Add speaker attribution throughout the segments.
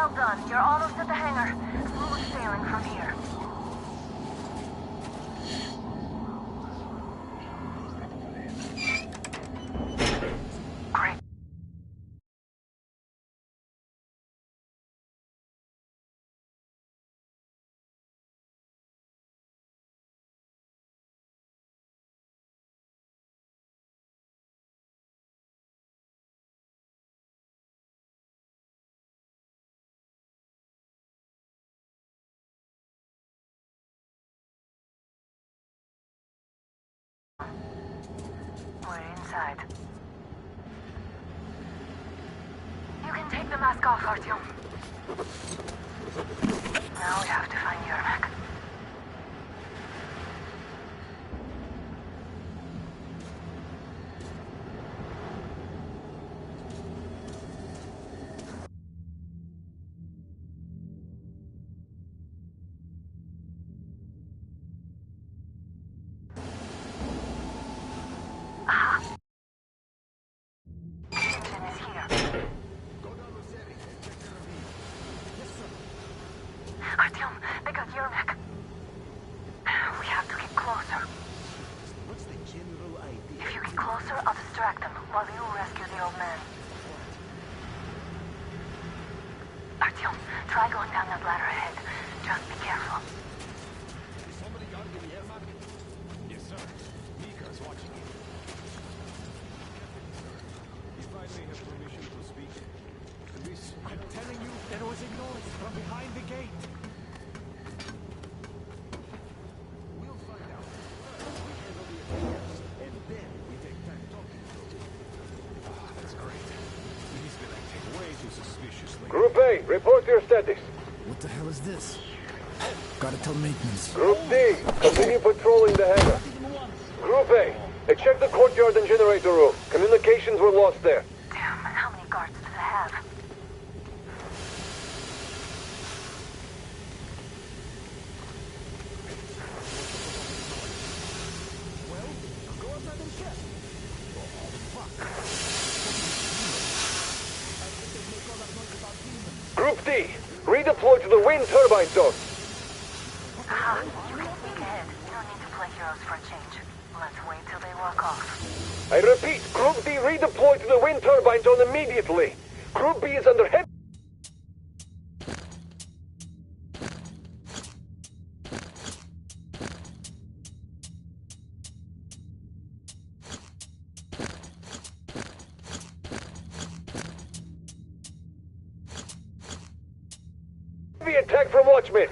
Speaker 1: Well done. You're almost at the hangar. Smooth sailing from here. Great. We're inside. You can take the mask off, Artyom. Now we have to find Yermak. Artyom, they got Yermak. We have to get closer.
Speaker 2: What's the general idea?
Speaker 1: If you get closer, I'll distract them while you rescue the old man. Artyom, try going down that ladder ahead. Just be careful.
Speaker 2: Is somebody got the Yermak? Yes, sir. Mika's watching you. If I may have permission to speak. Luis, I'm telling you, there was a noise from behind the gate. We'll find out. First, we handle the affairs, and then we take time talking to him. Ah, that's great. He's been acting way too suspiciously.
Speaker 3: Group A, report your status.
Speaker 4: What the hell is this? Gotta tell maintenance.
Speaker 3: Group D, continue patrolling the hangar. Group A, they checked the courtyard and generator room. Communications were lost there.
Speaker 1: Damn, how many guards do they have?
Speaker 2: Go outside and check. Oh, fuck. I think they make all that noise about demons.
Speaker 3: Group D, redeploy to the wind turbine zone.
Speaker 1: You can sneak ahead. You don't need to play heroes for a change. Let's wait till they walk off.
Speaker 3: I repeat, Group D redeploy to the wind turbine zone immediately. Group B is under heavy... heavy attack from Watchmen.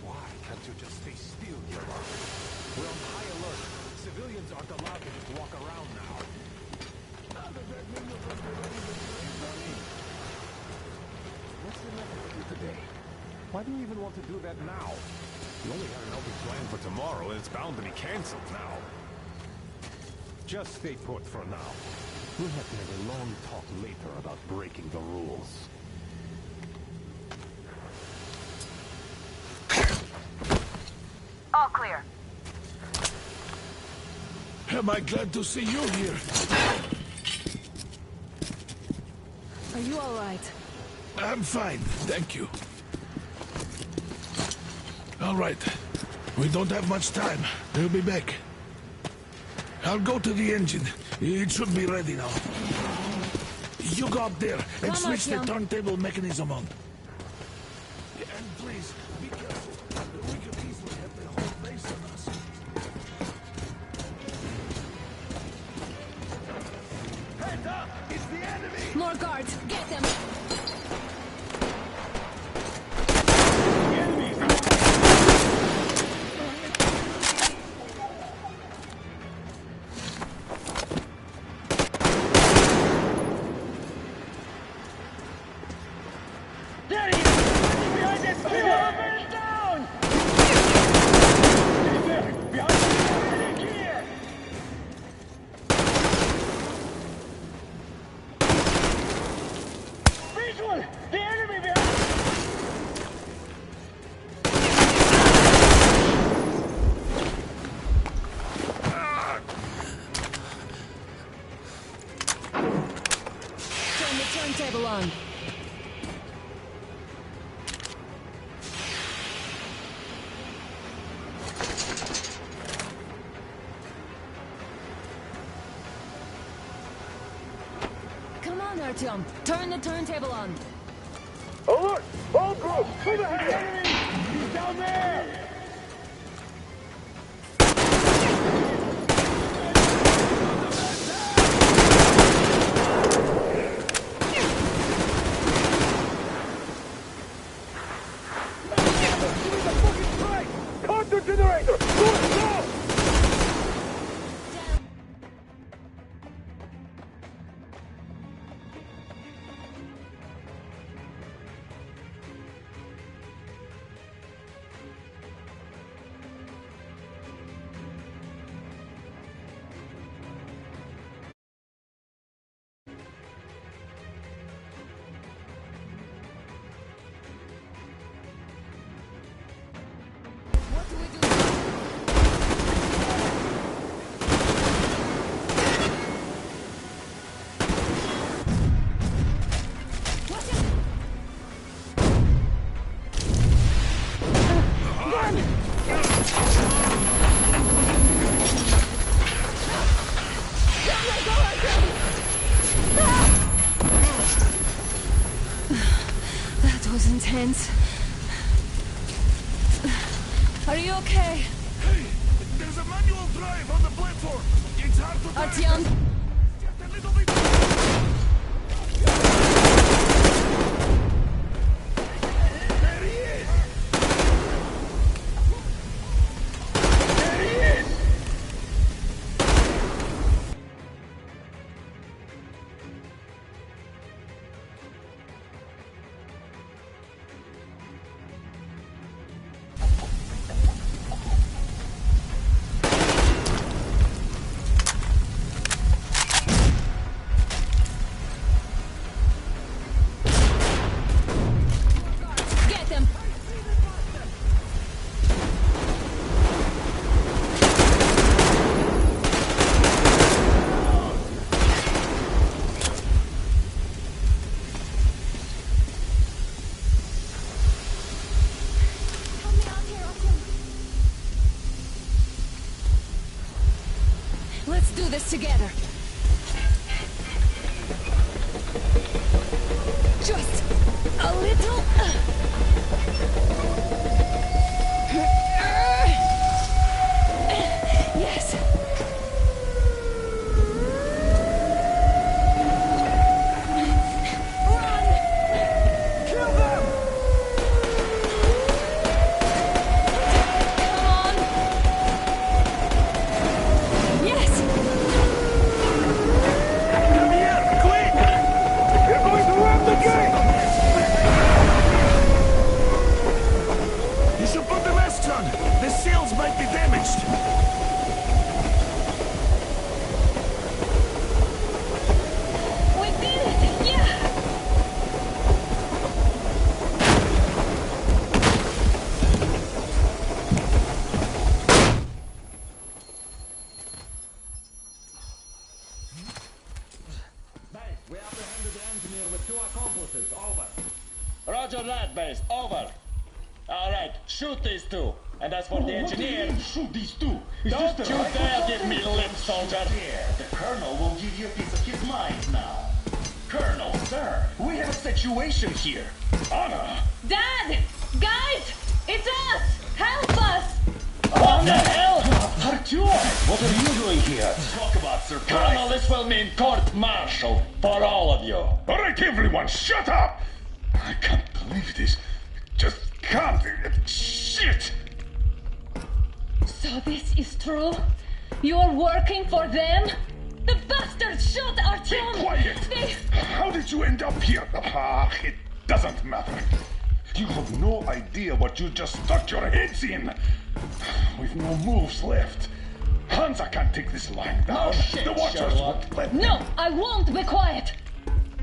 Speaker 2: Why can't you just stay still, Yermak? We're on high alert. Civilians aren't allowed to just walk around now. What's the matter with you today? Why do you even want to do that now? You only had an outing planned for tomorrow, and it's bound to be cancelled now. Just stay put for now. We'll have to have a long talk later about breaking the rules.
Speaker 1: All clear.
Speaker 5: Am I glad to see you here?
Speaker 6: Are you all right?
Speaker 5: I'm fine, thank you. All right. We don't have much time. They'll be back. I'll go to the engine. It should be ready now. You go up there and
Speaker 6: Come
Speaker 5: switch the
Speaker 6: on,
Speaker 5: turntable mechanism on. And please, be careful. We could easily have the whole base on us.
Speaker 2: Heads up! It's the enemy!
Speaker 6: More guards! Get them! Turn the turntable on. Come on, Artyom. Turn the turntable on.
Speaker 3: Alert! All groups, to the hangar! He's down there! Counter generator! Go!
Speaker 6: What do we do? Watch it! That was intense. Are you okay?
Speaker 5: Hey, there's a manual drive on the platform. It's hard to drive.
Speaker 6: Artyom?
Speaker 5: Just a little bit. There he is. There he is.
Speaker 6: Get them! Help me out here, Artyom. Let's do this together. Just a little. Yes. Run!
Speaker 3: Kill them!
Speaker 6: Come on! Yes!
Speaker 5: Come here, quick!
Speaker 3: They're going to ram the gate!
Speaker 5: You should put the masks on. The seals might be damaged.
Speaker 6: We did it! Yeah!
Speaker 7: We apprehended the engineer with 2 accomplices. Over.
Speaker 8: Roger that, base. Over. All right, shoot these 2. And as for the engineer,
Speaker 7: Shoot these 2. Is
Speaker 8: don't
Speaker 7: this
Speaker 8: you
Speaker 7: the right
Speaker 8: dare
Speaker 7: way?
Speaker 8: give me lip, soldier.
Speaker 7: Yeah, the Colonel will give you a piece of his mind now. Colonel, sir, we have a situation here. Anna!
Speaker 6: Dad! Guys! It's us! Help us!
Speaker 8: What the hell?
Speaker 7: Artyom, what are you doing here? Talk about surprise.
Speaker 8: Colonel, this will mean court-martial for all of you.
Speaker 5: All right, everyone, shut up! I can't believe this. Just can't. Shit!
Speaker 6: So this is true? You're working for them? The bastards shot Artyom!
Speaker 5: Be quiet!
Speaker 6: They...
Speaker 5: How did you end up here? Ah, it doesn't matter. You have no idea what you just stuck your heads in. We've no moves left. Hansa can't take this line down.
Speaker 8: No shit,
Speaker 5: the Watchers
Speaker 8: Sherlock.
Speaker 5: won't let
Speaker 6: No, I won't be quiet!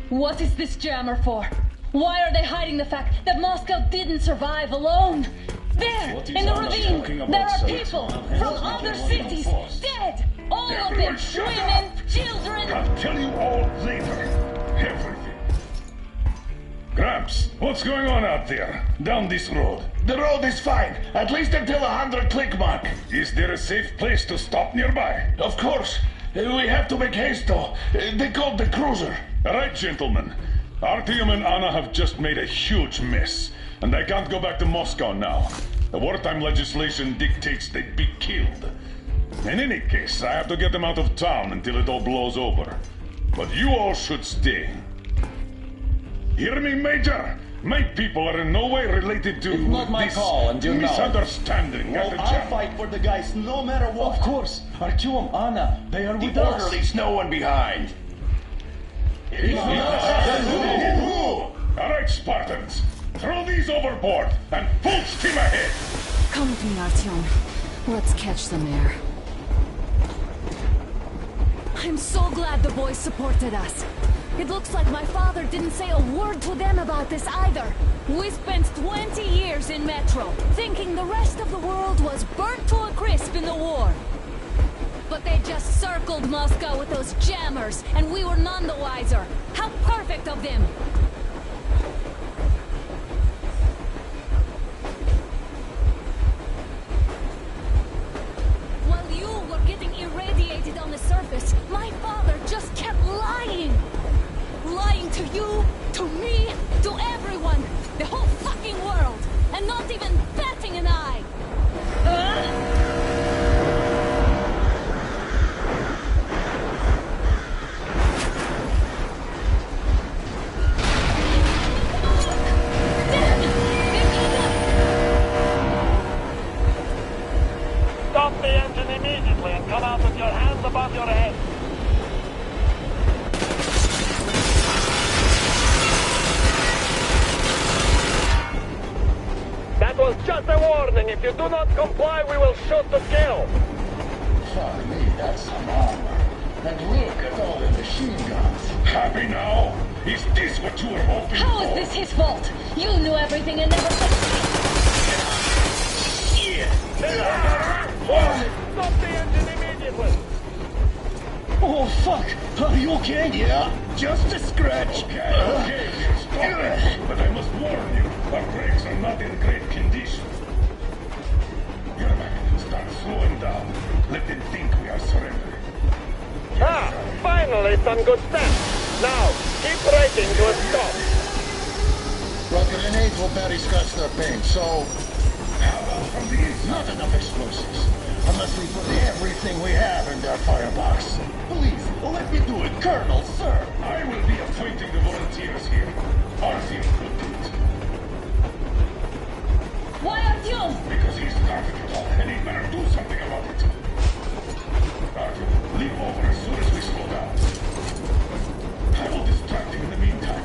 Speaker 6: What is this jammer for? Why are they hiding the fact that Moscow didn't survive alone? There,
Speaker 7: What is
Speaker 6: in the
Speaker 7: Anna
Speaker 6: ravine,
Speaker 7: talking about,
Speaker 6: there are
Speaker 7: sir?
Speaker 6: people
Speaker 7: It's
Speaker 6: from
Speaker 7: not
Speaker 6: other
Speaker 7: working on
Speaker 6: cities,
Speaker 7: force.
Speaker 6: dead! All of
Speaker 5: Everyone
Speaker 6: them,
Speaker 5: shut
Speaker 6: women,
Speaker 5: up!
Speaker 6: children!
Speaker 5: I'll tell you all later. Everything. What's going on out there? Down this road?
Speaker 7: The road is fine, at least until 100 click mark.
Speaker 5: Is there a safe place to stop nearby?
Speaker 7: Of course. We have to make haste though. They called the cruiser.
Speaker 5: All right, gentlemen. Artyom and Anna have just made a huge mess, and they can't go back to Moscow now. The wartime legislation dictates they be killed. In any case, I have to get them out of town until it all blows over. But you all should stay. Hear me, Major? My people are in no way related to
Speaker 8: It's not my
Speaker 5: this
Speaker 8: call, and you know it.
Speaker 5: misunderstanding at
Speaker 8: Well,
Speaker 5: the
Speaker 8: I'll
Speaker 5: jam.
Speaker 8: fight for the guys no matter what. Of course. Artyom, Anna, they are with us.
Speaker 7: Leaves no one behind.
Speaker 5: All right, Spartans. Throw these overboard and full steam ahead.
Speaker 9: Come with me, Artyom. Let's catch some air. I'm so glad the boys supported us. It looks like my father didn't say a word to them about this either. We spent 20 years in Metro, thinking the rest of the world was burnt to a crisp in the war. But they just circled Moscow with those jammers, and we were none the wiser. How perfect of them! While you were getting irradiated on the surface, my father just kept lying! Lying to you, to me, to everyone, the whole fucking world, and not even batting an eye!
Speaker 8: Stop the engine immediately and come out with your hands above your head.
Speaker 3: That was just a warning. If you do not comply, we will shoot to kill.
Speaker 7: Fuck me, that's some armor. And look at all the machine guns.
Speaker 5: Happy now? Is this what you were hoping
Speaker 6: How
Speaker 5: for?
Speaker 6: is this his fault? You knew everything and never said
Speaker 3: Stop the engine immediately.
Speaker 7: Oh, fuck! Are you okay? Yeah, just a scratch.
Speaker 5: Okay, stop it. But I must warn you, our brakes are not in great condition. Yermak, start slowing down. Let them think we are surrendering.
Speaker 3: Ah, finally some good steps. Now, keep braking to a stop.
Speaker 7: Well, grenades will barely scratch their paint, so
Speaker 5: How about from the inside?
Speaker 7: not enough explosives. Unless we put everything we have in their firebox.
Speaker 8: Please, let me do it, Colonel, sir.
Speaker 5: I will be appointing the volunteers here. Artyom could do it.
Speaker 6: Why Artyom?
Speaker 5: Because he's starting it all, and he better do something about it. Artyom, leave over as soon as we slow down. I will distract him in the meantime.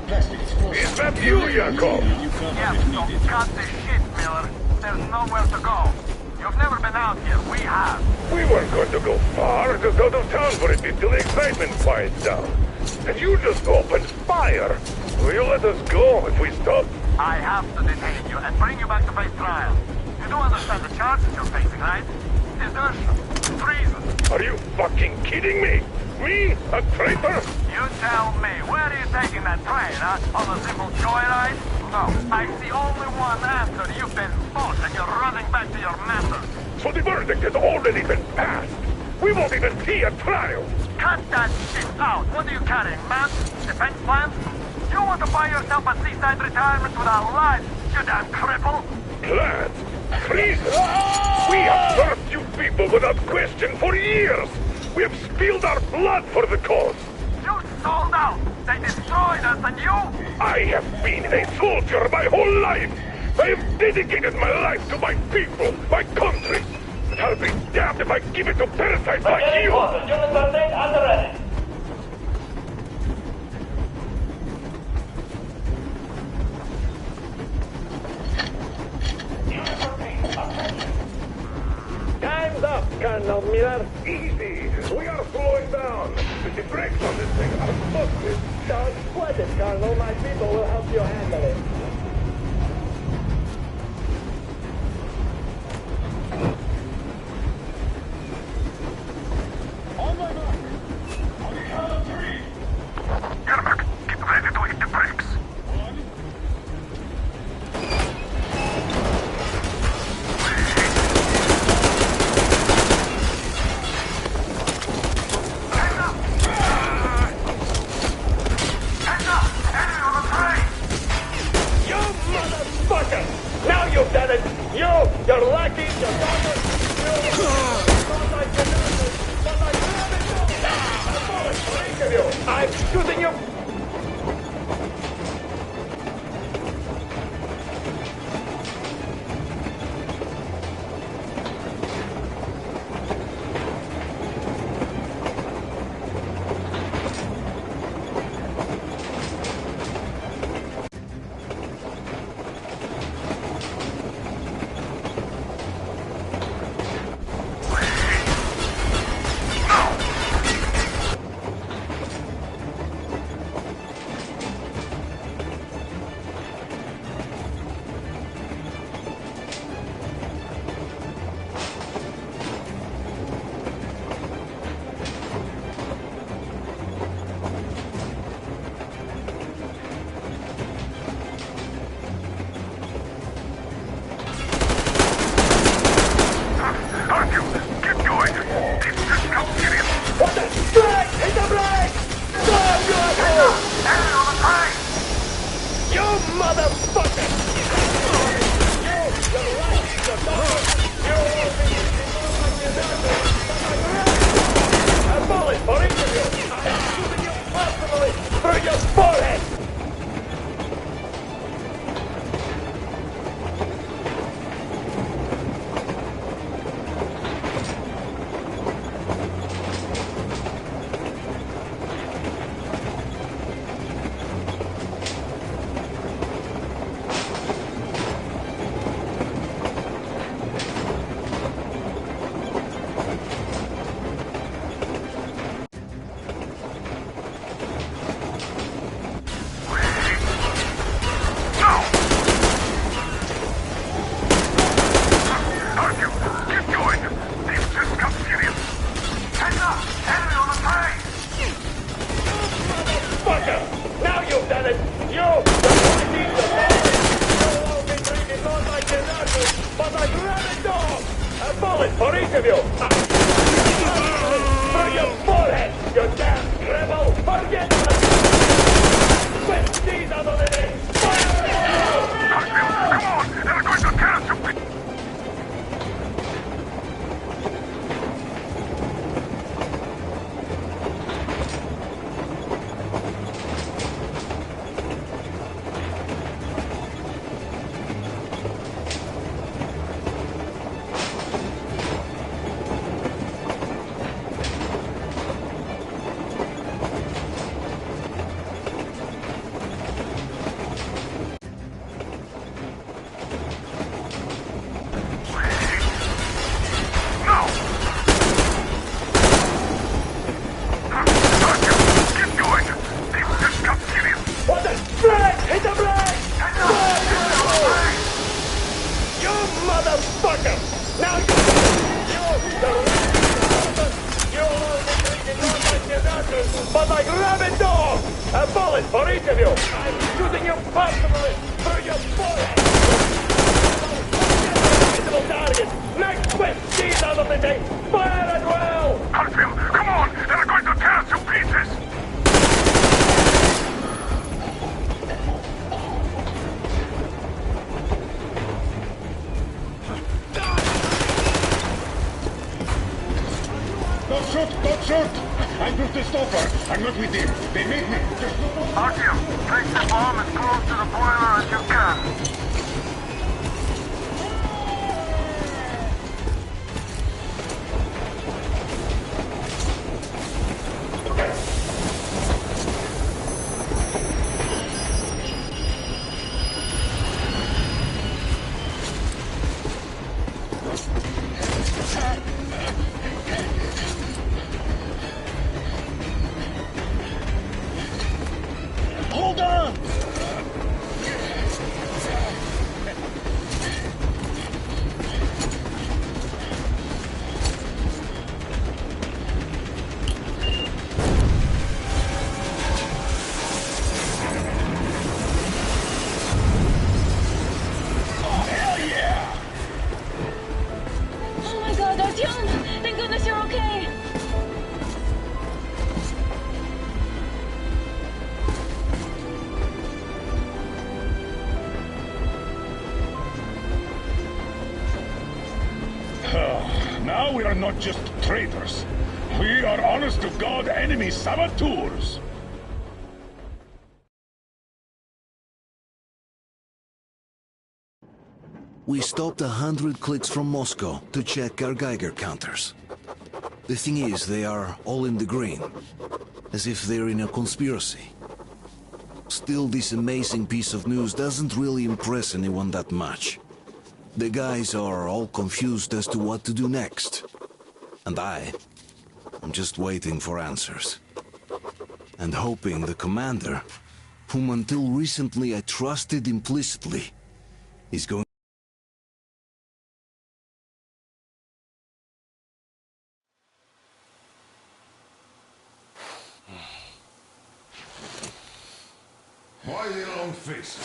Speaker 7: Plastic explosives.
Speaker 3: Is that you, Yakov?
Speaker 1: Yes, so cut the shit, Miller. There's nowhere to go. You've never been out here. We have.
Speaker 3: We weren't going to go far, just out of town for it until the excitement quiets down. And you just opened fire. Will you let us go if we stop?
Speaker 1: I have to detain you and bring you back to face trial. You do understand the charges you're facing, right? Desertion. Treason.
Speaker 3: Are you fucking kidding me? Me? A traitor?
Speaker 1: You tell me, where are you taking that train, huh? On a simple joyride? No, I see only one answer. You've been fought and you're running back to your masters.
Speaker 3: So the verdict has already been passed. We won't even see a trial.
Speaker 1: Cut that shit out. What are you carrying, man? Defense plans? You want to buy yourself a seaside retirement without life, you damn cripple?
Speaker 3: Plans? Treason? We have served you people without question for years. We have spilled our blood for the cause.
Speaker 1: You sold out. They destroyed us and you?
Speaker 3: I have been a soldier my whole life. I have dedicated my life to my people, my country. But I'll be damned if I give it to parasites like you.
Speaker 8: Units are dead and ready.
Speaker 3: Time's up, Colonel Miller. Easy. We are slowing down. The brakes on this thing are busted. Don't sweat it, Colonel. My people will help you handle it.
Speaker 5: On my mark. On the count of three.
Speaker 1: Get Enemy on the train!
Speaker 3: Fucker! Now you've done it! You! The party's the ballad! You'll all be treated not like your nurses, but like rabid dogs! A bullet for each of you! Through your forehead, you damn rebel! Forget it! Quit! These are the living! Fire!
Speaker 1: Hartfield, come on! They're going to tear us to pieces!
Speaker 3: But like rabid dogs! A bullet for each of you! I'm shooting you personally through your forehead! Visible target! Next quick! These are the thing! Fire at will!
Speaker 1: Hartfield, come on! They're going to tear us to pieces!
Speaker 5: Don't shoot! Don't shoot! I'm Brutus Stoffer. I'm not with them. They made me. Just look up.
Speaker 1: Hartfield, place the bomb as close to the boiler as you can.
Speaker 7: Hold on!
Speaker 6: Oh my god, Artyom! Thank goodness you're okay!
Speaker 5: Now we are not just traitors. We are honest-to-God enemy saboteurs.
Speaker 4: We stopped 100 clicks from Moscow to check our Geiger counters. The thing is, they are all in the green, as if they're in a conspiracy. Still, this amazing piece of news doesn't really impress anyone that much. The guys are all confused as to what to do next. And I'm just waiting for answers. And hoping the commander, whom until recently I trusted implicitly, is going...
Speaker 2: Why the long face?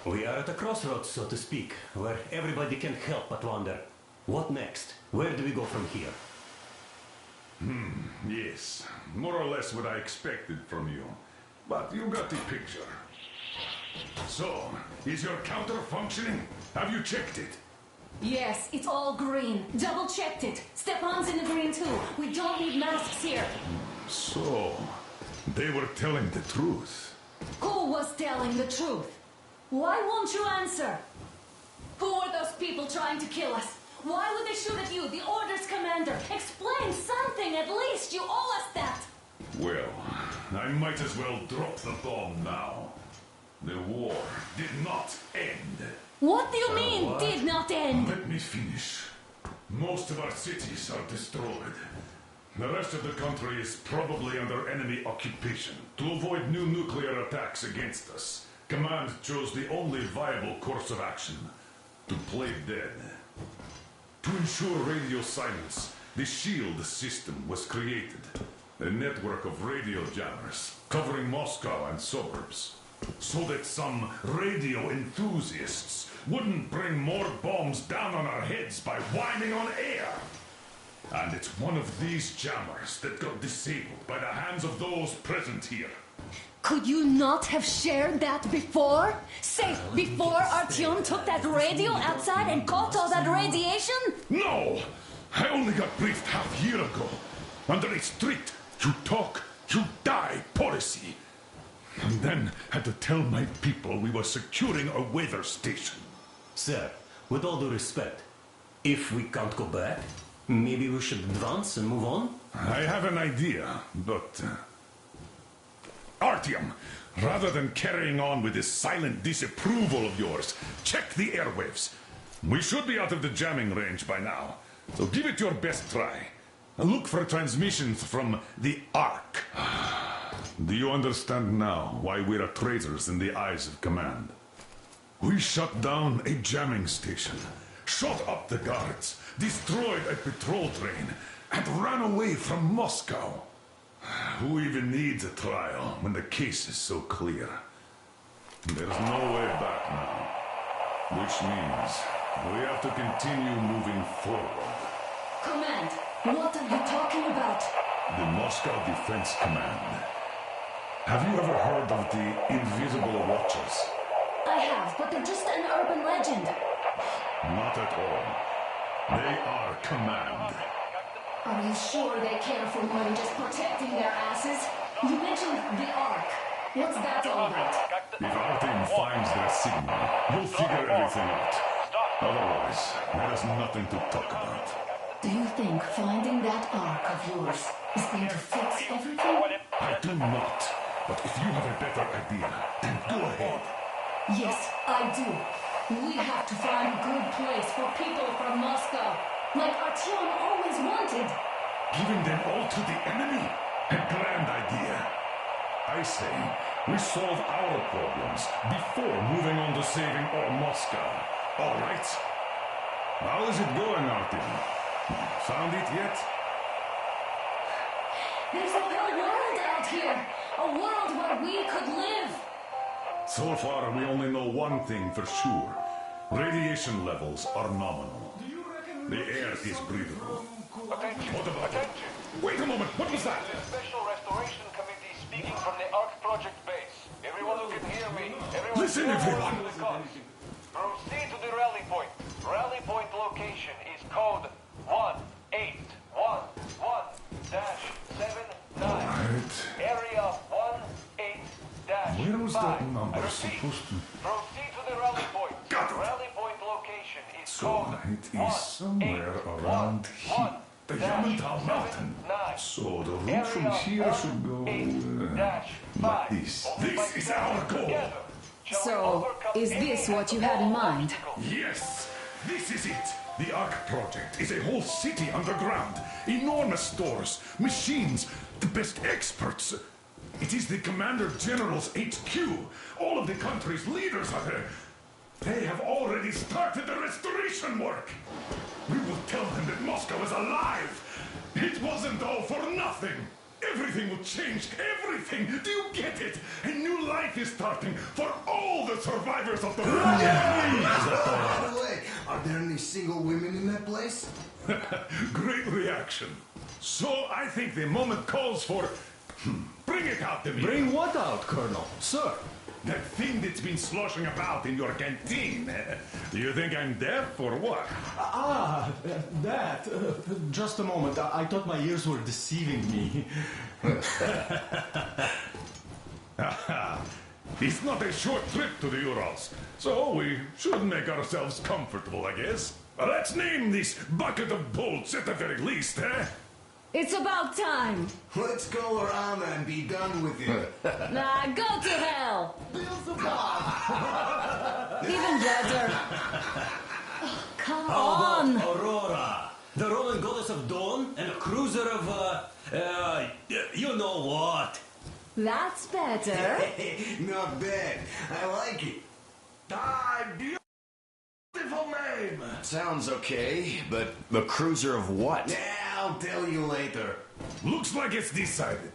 Speaker 10: We are at a crossroads, so to speak, where everybody can't help but wonder, what next? Where do we go from here?
Speaker 2: Yes, more or less what I expected from you. But you got the picture. So, is your counter functioning? Have you checked it?
Speaker 9: Yes, it's all green. Double checked it. Stepan's in the green too. We don't need masks here.
Speaker 2: So, they were telling the truth.
Speaker 9: Who was telling the truth? Why won't you answer? Who are those people trying to kill us? Why would they shoot at you, the Order's commander? Explain something, at least. You owe us that.
Speaker 2: Well, I might as well drop the bomb now. The war did not end.
Speaker 9: What do you mean, did not end?
Speaker 2: Let me finish. Most of our cities are destroyed. The rest of the country is probably under enemy occupation. To avoid new nuclear attacks against us, Command chose the only viable course of action: to play dead. To ensure radio silence,
Speaker 5: the SHIELD system was created. A network of radio jammers covering Moscow and suburbs. So that some radio enthusiasts wouldn't bring more bombs down on our heads by whining on air. And it's one of these jammers that got disabled by the hands of those present here.
Speaker 9: Could you not have shared that before? Say, before Artyom took that radio outside and caught all that radiation?
Speaker 5: No! I only got briefed half year ago. Under a strict, you talk, you die policy. And then had to tell my people we were securing a weather station.
Speaker 10: Sir, with all due respect, if we can't go back, maybe we should advance and move on?
Speaker 5: I have an idea, but... Artyom, rather than carrying on with this silent disapproval of yours, check the airwaves. We should be out of the jamming range by now, so give it your best try. Look for transmissions from the Ark. Do you understand now why we're traitors in the eyes of command? We shut down a jamming station, shot up the guards, destroyed a patrol train, and ran away from Moscow. Who even needs a trial when the case is so clear? There's no way back now, which means we have to continue moving forward.
Speaker 9: Command, what are you talking about?
Speaker 5: The Moscow Defense Command. Have you ever heard of the Invisible Watchers?
Speaker 9: I have, but they're just an urban legend.
Speaker 5: Not at all. They are command.
Speaker 9: Are you sure they care for more than just protecting their asses? You mentioned the Ark. What's that all about?
Speaker 5: If our team finds their signal, you'll figure everything out. Otherwise, there is nothing to talk about.
Speaker 9: Do you think finding that Ark of yours is going to fix everything?
Speaker 5: I do not. But if you have a better idea, then go ahead.
Speaker 9: Yes, I do. We have to find a good place for people from Moscow, like Artyom always wanted.
Speaker 5: Giving them all to the enemy? A grand idea. I say, we solve our problems before moving on to saving all Moscow. All right? How is it going, Artyom? Found it yet?
Speaker 9: There's a whole world out here. A world where we could live.
Speaker 5: So far, we only know one thing for sure. Radiation levels are nominal. The air is breathable. What about it? Wait a moment, what was that?
Speaker 1: The Special Restoration Committee speaking from the Ark Project base. Everyone who can hear me,
Speaker 5: Listen, everyone.
Speaker 1: Proceed to the rally point. Rally point location is code 1811-79.
Speaker 5: Right.
Speaker 1: Area 18-5.
Speaker 5: Where was that number
Speaker 1: Repeat.
Speaker 5: supposed to...
Speaker 1: Proceed to the rally point.
Speaker 5: Got it.
Speaker 1: Rally point location is
Speaker 5: So
Speaker 1: code
Speaker 5: it is somewhere around here. The Yamantau Mountain.
Speaker 1: 9.
Speaker 5: So the route from here should go like this. This is our goal.
Speaker 9: So, is this what you had in mind?
Speaker 5: Yes, this is it. The Ark Project is a whole city underground. Enormous stores, machines, the best experts. It is the Commander General's HQ. All of the country's leaders are there. They have already started the restoration work. We will tell them that Moscow is alive. It wasn't all for nothing. Everything will change. Everything. Do you get it? A new life is starting for all the survivors of the
Speaker 11: By the way, are there any single women in that place?
Speaker 5: Great reaction. So I think the moment calls for... Bring it out to me.
Speaker 2: Bring what out, Colonel? Sir.
Speaker 5: That thing that's been sloshing about in your canteen. Do you think I'm deaf or what?
Speaker 2: That. Just a moment. I thought my ears were deceiving me.
Speaker 5: It's not a short trip to the Urals, so we should make ourselves comfortable, I guess. Let's name this bucket of bolts at the very least, eh?
Speaker 9: It's about time.
Speaker 11: Let's call her Anna and be done with it.
Speaker 9: Nah, go to hell. Even better. Oh, come on.
Speaker 10: Aurora, the Roman goddess of dawn and a cruiser of, you know what.
Speaker 9: That's better.
Speaker 11: Not bad. I like it.
Speaker 7: Beautiful name.
Speaker 11: Sounds okay, but the cruiser of what?
Speaker 7: Yeah,
Speaker 11: I'll tell you later.
Speaker 5: Looks like it's decided.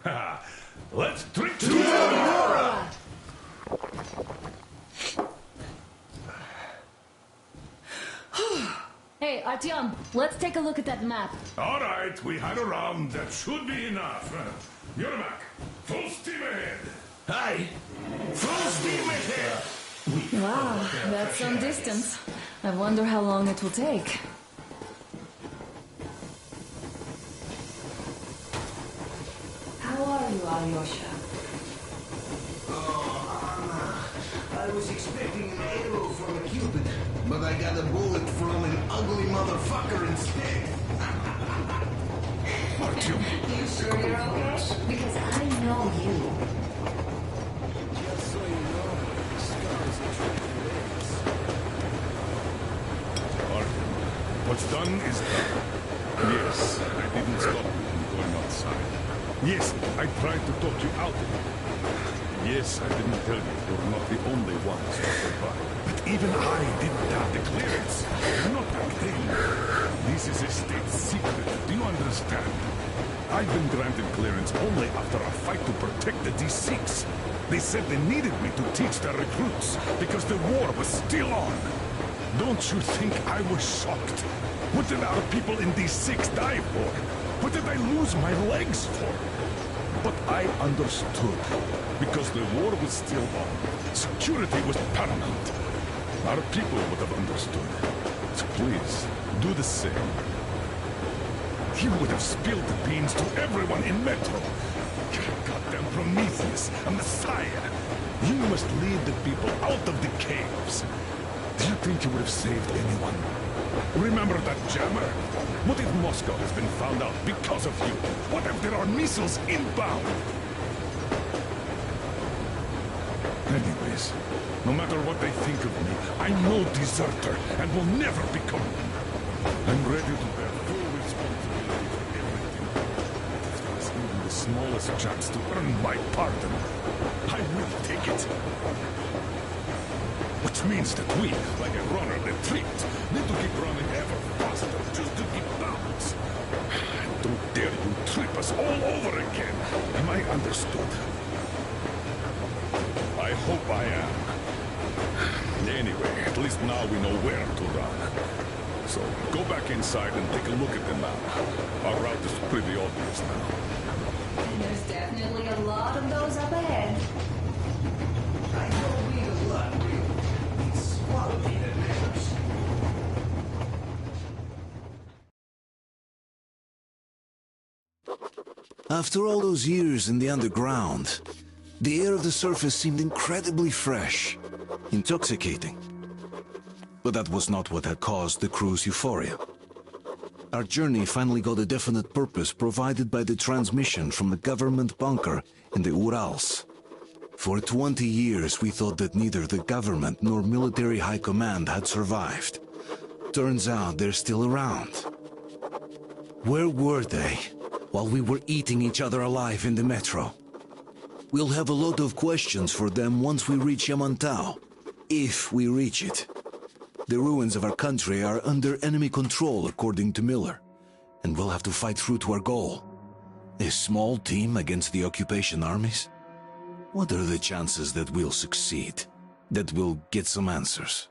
Speaker 5: Haha. Let's drink to
Speaker 9: Aurora! Hey, Artyom, let's take a look at that map.
Speaker 5: All right, we had a round. That should be enough. Yermak, full steam ahead.
Speaker 11: Hi. Full steam ahead.
Speaker 9: Wow, that's some distance. I wonder how long it will take. How are you, Alyosha?
Speaker 11: I was expecting an arrow from a Cupid, but I got a bullet from an ugly motherfucker instead.
Speaker 5: Artyom.
Speaker 9: You sure you're okay? Because I know you.
Speaker 4: Just so you know, scars are legs.
Speaker 5: Artyom, what's done is done. Yes, I didn't stop you from going outside. Yes, I tried to talk you out of it. Yes, I didn't tell you you're not the only ones who survived. But even I didn't have the clearance. Not back then. This is a state secret. Do you understand? I've been granted clearance only after a fight to protect the D6. They said they needed me to teach their recruits because the war was still on. Don't you think I was shocked? What did our people in D6 die for? What did I lose my legs for? But I understood, because the war was still on. Security was paramount. Our people would have understood. So please, do the same. You would have spilled the beans to everyone in Metro. Goddamn Prometheus, a messiah. You must lead the people out of the caves. Do you think you would have saved anyone? Remember that jammer? What if Moscow has been found out because of you? What if there are missiles inbound? Anyways, no matter what they think of me, I'm no deserter and will never become one. I'm ready to bear full responsibility for everything. If there is even the smallest chance to earn my pardon, I will take it. Which means that we, like a runner that tripped, need to keep running ever faster just to keep balance. Don't dare you trip us all over again. Am I understood? I hope I am. Anyway, at least now we know where to run. So, go back inside and take a look at the map. Our route is pretty obvious now.
Speaker 9: There's definitely a lot of those up ahead.
Speaker 11: I don't need a lot, really. It's quality that matters.
Speaker 4: After all those years in the underground, the air of the surface seemed incredibly fresh, intoxicating. But that was not what had caused the crew's euphoria. Our journey finally got a definite purpose provided by the transmission from the government bunker in the Urals. For 20 years we thought that neither the government nor military high command had survived. Turns out they're still around. Where were they while we were eating each other alive in the metro? We'll have a lot of questions for them once we reach Yamantau, if we reach it. The ruins of our country are under enemy control, according to Miller, and we'll have to fight through to our goal. A small team against the occupation armies? What are the chances that we'll succeed? That we'll get some answers?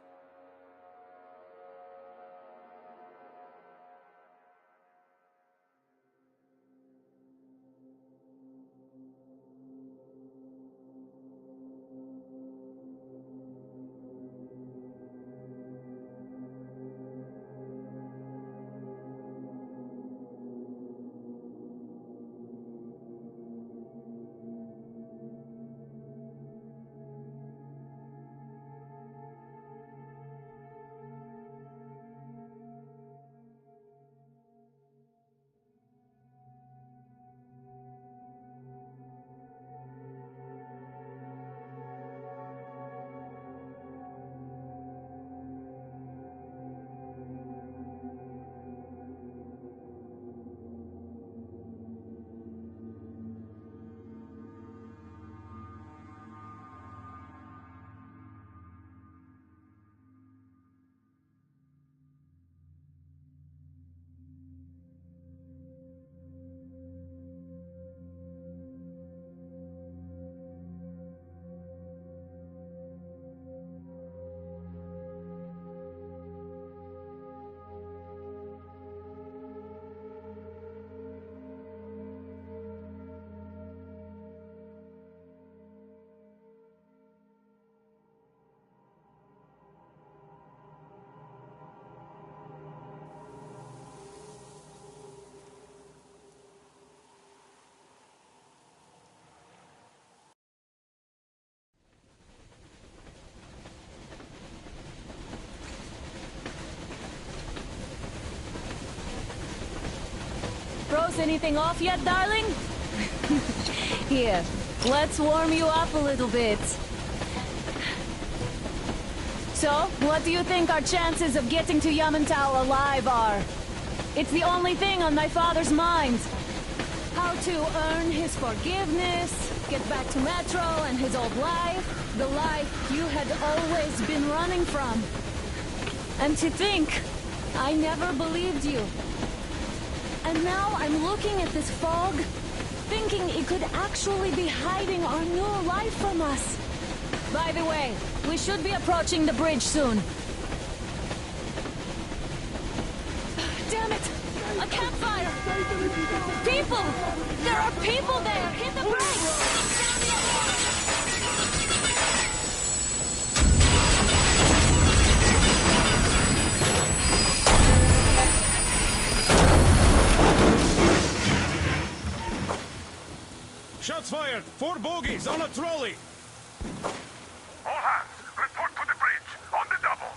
Speaker 9: anything off yet, darling? Here, let's warm you up a little bit. So, what do you think our chances of getting to Yamantau alive are? It's the only thing on my father's mind. How to earn his forgiveness, get back to Metro and his old life, the life you had always been running from. And to think, I never believed you. And now I'm looking at this fog, thinking it could actually be hiding our new life from us. By the way, we should be approaching the bridge soon. Damn it! A campfire! People! There are people there! Hit the brakes!
Speaker 2: Shots fired! 4 bogies on a trolley!
Speaker 1: All hands, report to the bridge, on the double.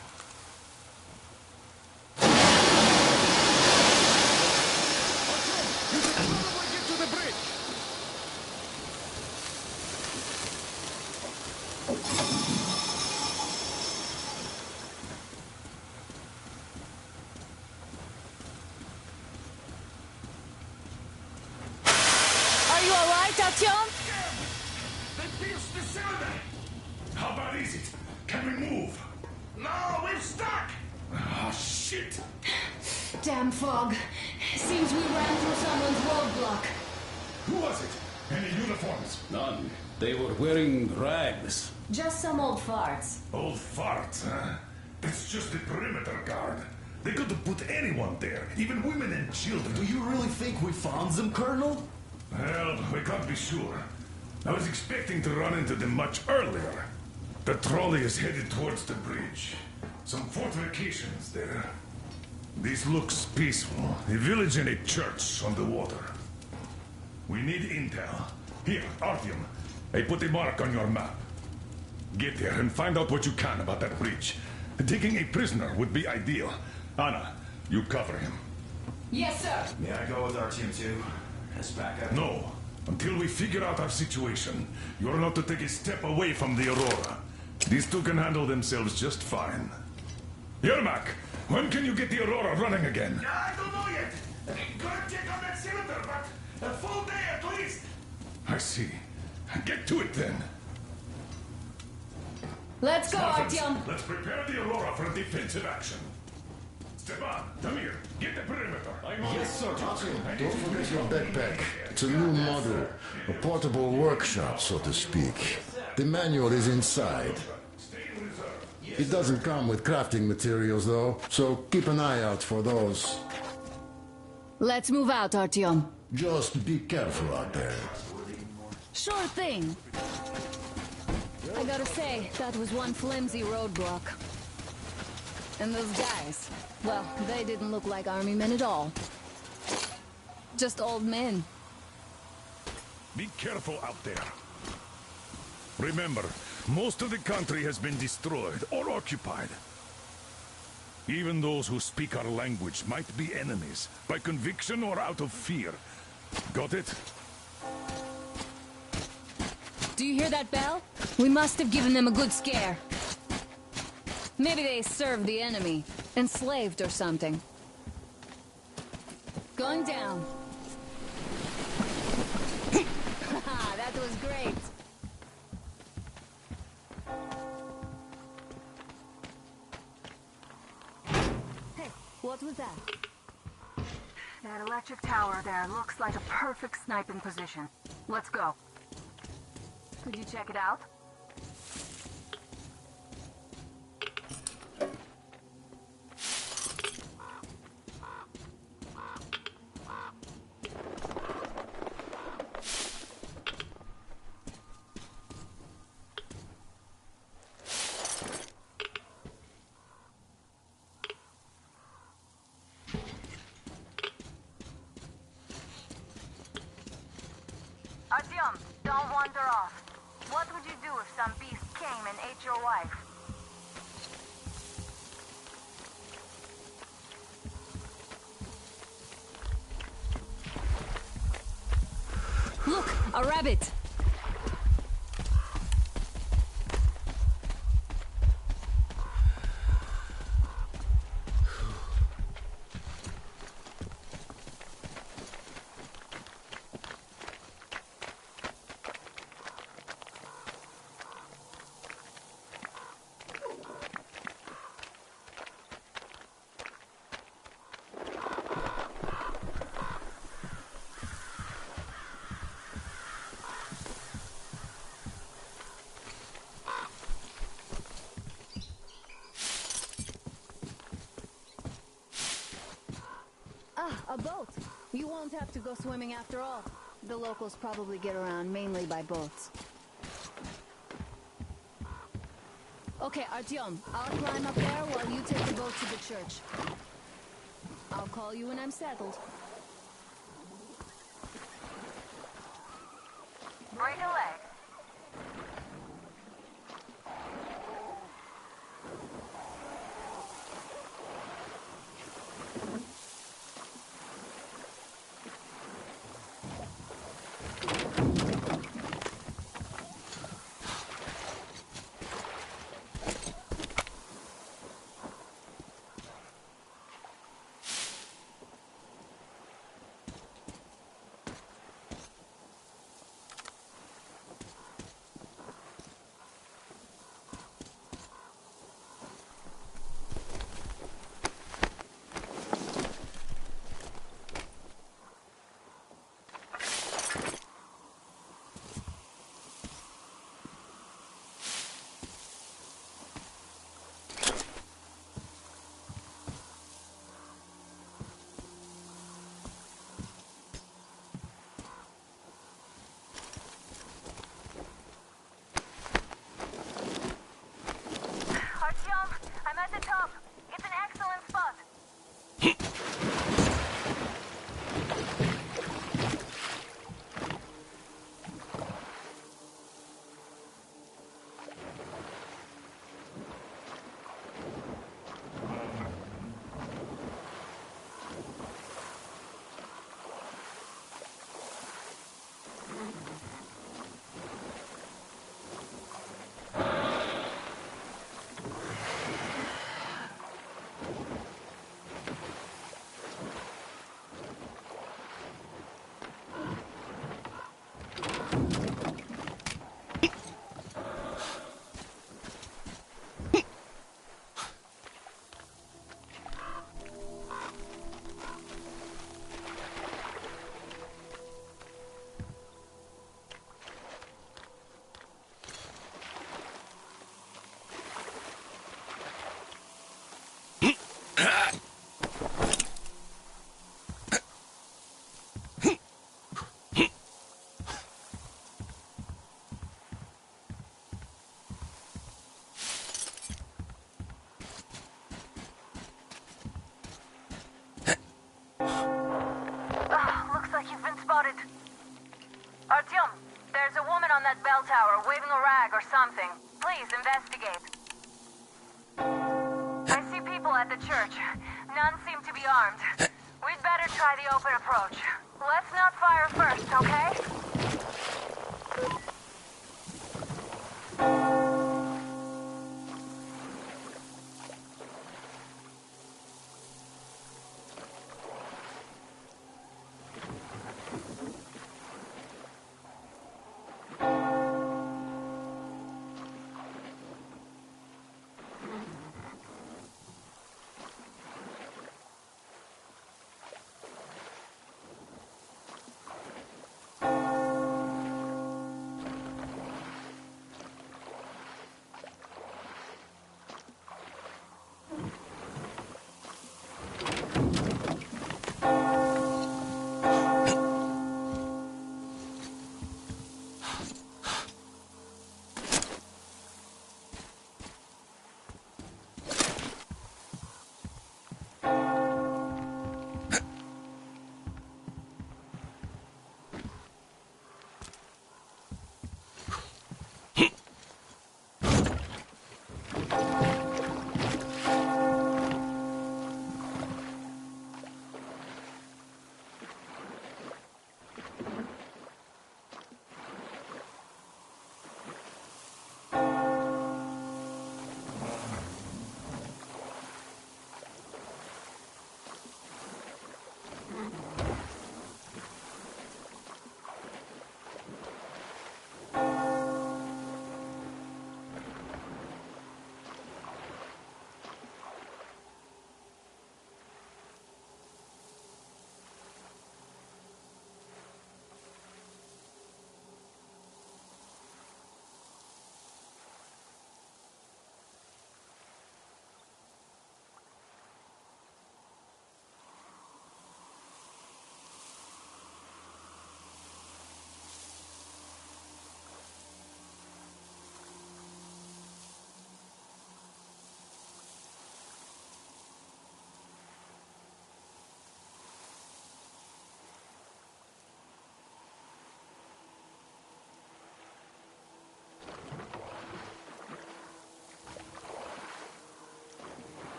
Speaker 2: You should probably get to the bridge!
Speaker 9: Are you alright, Artyom?
Speaker 5: They pierced the cylinder! How bad is it? Can we move? No, we're stuck! Ah, shit!
Speaker 9: Damn fog. Seems we ran through someone's roadblock.
Speaker 5: Who was it? Any uniforms?
Speaker 12: None. They were wearing rags.
Speaker 9: Just some old farts.
Speaker 5: Old farts, huh? That's just the perimeter guard. They could have put anyone there, even women and children.
Speaker 11: Do you really think we found them, Colonel?
Speaker 5: Well, we can't be sure. I was expecting to run into them much earlier. The trolley is headed towards the bridge. Some fortifications there. This looks peaceful. A village and a church on the water. We need intel. Here, Artyom. I put a mark on your map. Get there and find out what you can about that bridge. Taking a prisoner would be ideal. Anna, you cover him.
Speaker 9: Yes, sir.
Speaker 12: May I go with our team too? As backup?
Speaker 5: No. Until we figure out our situation, you're not to take a step away from the Aurora. These two can handle themselves just fine. Yermak, when can you get the Aurora running again?
Speaker 3: I don't know yet. Gotta check on that cylinder, but a full day at least.
Speaker 5: I see. Get to it then.
Speaker 9: Let's go,
Speaker 5: Spartans,
Speaker 9: Artyom.
Speaker 5: let's prepare the Aurora for defensive action. Stepan, Tamir, get the perimeter.
Speaker 12: Yes, sir.
Speaker 13: Don't forget your backpack. It's a new model. A portable workshop, so to speak. The manual is inside. It doesn't come with crafting materials, though, so keep an eye out for those.
Speaker 9: Let's move out, Artyom.
Speaker 13: Just be careful out there.
Speaker 9: Sure thing. I gotta say, that was one flimsy roadblock. And those guys, well, they didn't look like army men at all. Just old men.
Speaker 5: Be careful out there. Remember, most of the country has been destroyed or occupied. Even those who speak our language might be enemies, by conviction or out of fear. Got it?
Speaker 9: Do you hear that bell? We must have given them a good scare. Maybe they served the enemy, enslaved or something. Going down. Haha, that was great. Hey, what was that?
Speaker 14: That electric tower there looks like a perfect sniping position. Let's go. Could you check it out? Artyom, don't wander off. What would you do if some beast came and ate your wife?
Speaker 9: A rabbit! A boat. You won't have to go swimming after all. The locals probably get around mainly by boats. Okay, Artyom, I'll climb up there while you take the boat to the church. I'll call you when I'm settled.
Speaker 14: Break a leg. Artyom, there's a woman on that bell tower waving a rag or something. Please investigate. I see people at the church. None seem to be armed. We'd better try the open approach. Let's not fire first, okay?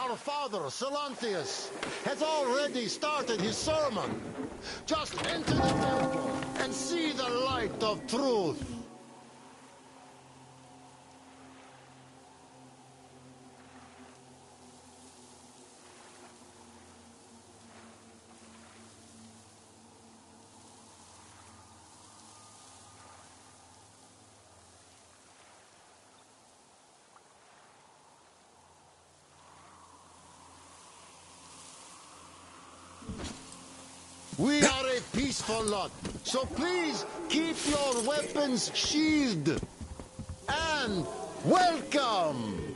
Speaker 15: Our father, Silanthius, has already started his sermon. Just enter the temple and see the light of truth. We are a peaceful lot, so please keep your weapons sheathed. And welcome!